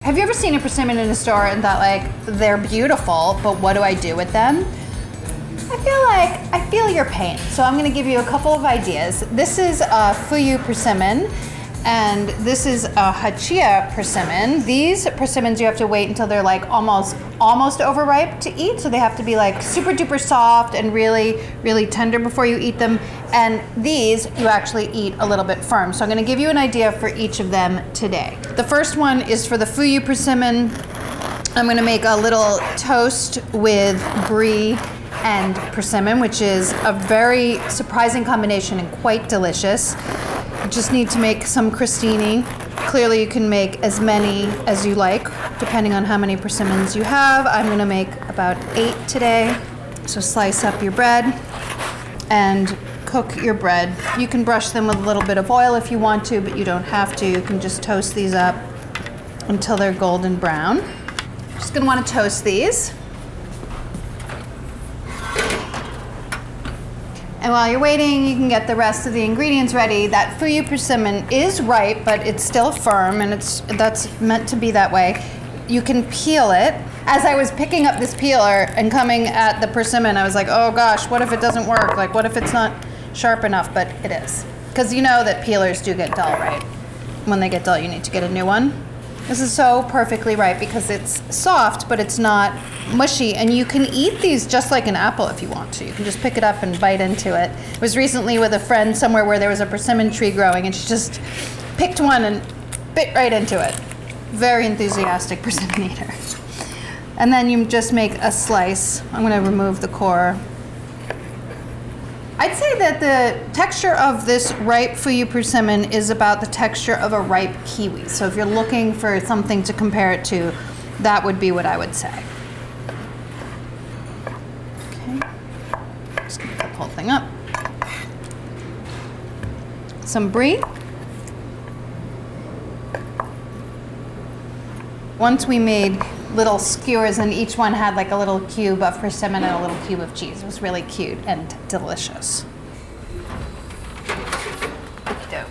Have you ever seen a persimmon in a store and thought like, they're beautiful, but what do I do with them? I feel your pain. So I'm gonna give you a couple of ideas. This is a Fuyu persimmon, and this is a Hachiya persimmon. These persimmons you have to wait until they're like almost overripe to eat, so they have to be like super duper soft and really, really tender before you eat them. And these you actually eat a little bit firm. So I'm gonna give you an idea for each of them today. The first one is for the Fuyu persimmon. I'm gonna make a little toast with brie and persimmon, which is a very surprising combination and quite delicious. You just need to make some crostini. Clearly you can make as many as you like, depending on how many persimmons you have. I'm gonna make about 8 today. So slice up your bread and cook your bread. You can brush them with a little bit of oil if you want to, but you don't have to. You can just toast these up until they're golden brown. Just gonna wanna toast these. And while you're waiting, you can get the rest of the ingredients ready. That Fuyu persimmon is ripe, but it's still firm, and that's meant to be that way. You can peel it. As I was picking up this peeler and coming at the persimmon, I was like, oh gosh, what if it doesn't work? Like, what if it's not sharp enough? But it is. Because you know that peelers do get dull, right? When they get dull, you need to get a new one. This is so perfectly ripe because it's soft, but it's not mushy, and you can eat these just like an apple if you want to. You can just pick it up and bite into it. I was recently with a friend somewhere where there was a persimmon tree growing, and she just picked one and bit right into it. Very enthusiastic persimmon eater. And then you just make a slice. I'm gonna remove the core. I'd say that the texture of this ripe Fuyu persimmon is about the texture of a ripe kiwi. So if you're looking for something to compare it to, that would be what I would say. Okay, just gonna cut the whole thing up. Some brie. Once we made little skewers, and each one had like a little cube of persimmon and a little cube of cheese. It was really cute and delicious. Okey-doke.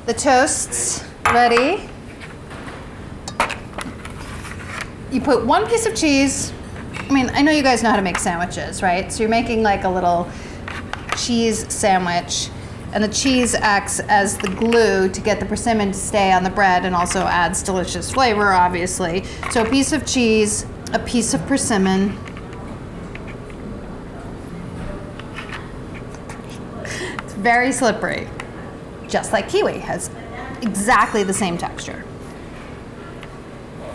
The toast's ready. You put 1 piece of cheese. I mean, I know you guys know how to make sandwiches, right? So you're making like a little cheese sandwich, and the cheese acts as the glue to get the persimmon to stay on the bread, and also adds delicious flavor, obviously. So a piece of cheese, a piece of persimmon. It's very slippery, just like kiwi, has exactly the same texture.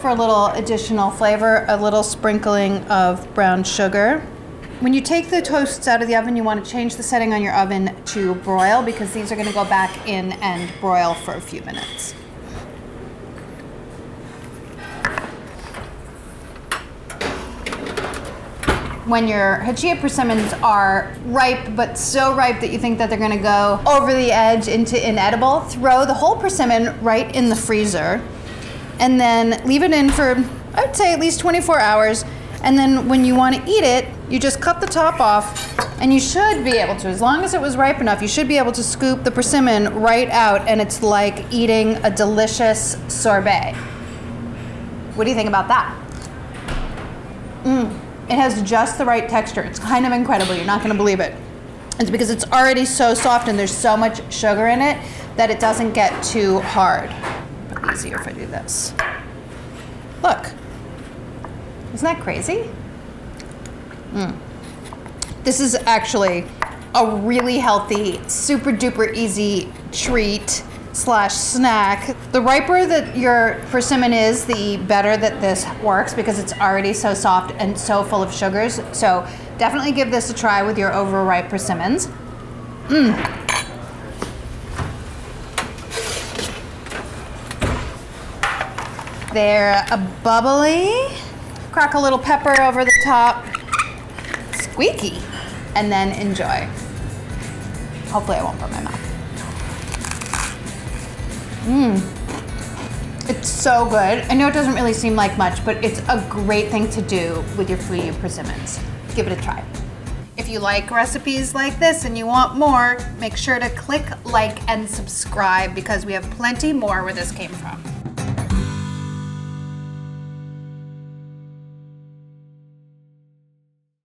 For a little additional flavor, a little sprinkling of brown sugar. When you take the toasts out of the oven, you want to change the setting on your oven to broil, because these are going to go back in and broil for a few minutes. When your Hachiya persimmons are ripe, but so ripe that you think that they're going to go over the edge into inedible, throw the whole persimmon right in the freezer, and then leave it in for, I would say, at least 24 hours. And then when you want to eat it, you just cut the top off, and you should be able to, as long as it was ripe enough, you should be able to scoop the persimmon right out, and it's like eating a delicious sorbet. What do you think about that? It has just the right texture. It's kind of incredible. You're not going to believe it. It's because it's already so soft and there's so much sugar in it that it doesn't get too hard. It'll be easier if I do this. Look. Isn't that crazy? This is actually a really healthy, super duper easy treat / snack. The riper that your persimmon is, the better that this works, because it's already so soft and so full of sugars. So definitely give this a try with your overripe persimmons. They're bubbly. Crack a little pepper over the top. Squeaky. And then enjoy. Hopefully I won't burn my mouth. It's so good. I know it doesn't really seem like much, but it's a great thing to do with your Fuyu persimmons. Give it a try. If you like recipes like this and you want more, make sure to click like and subscribe, because we have plenty more where this came from.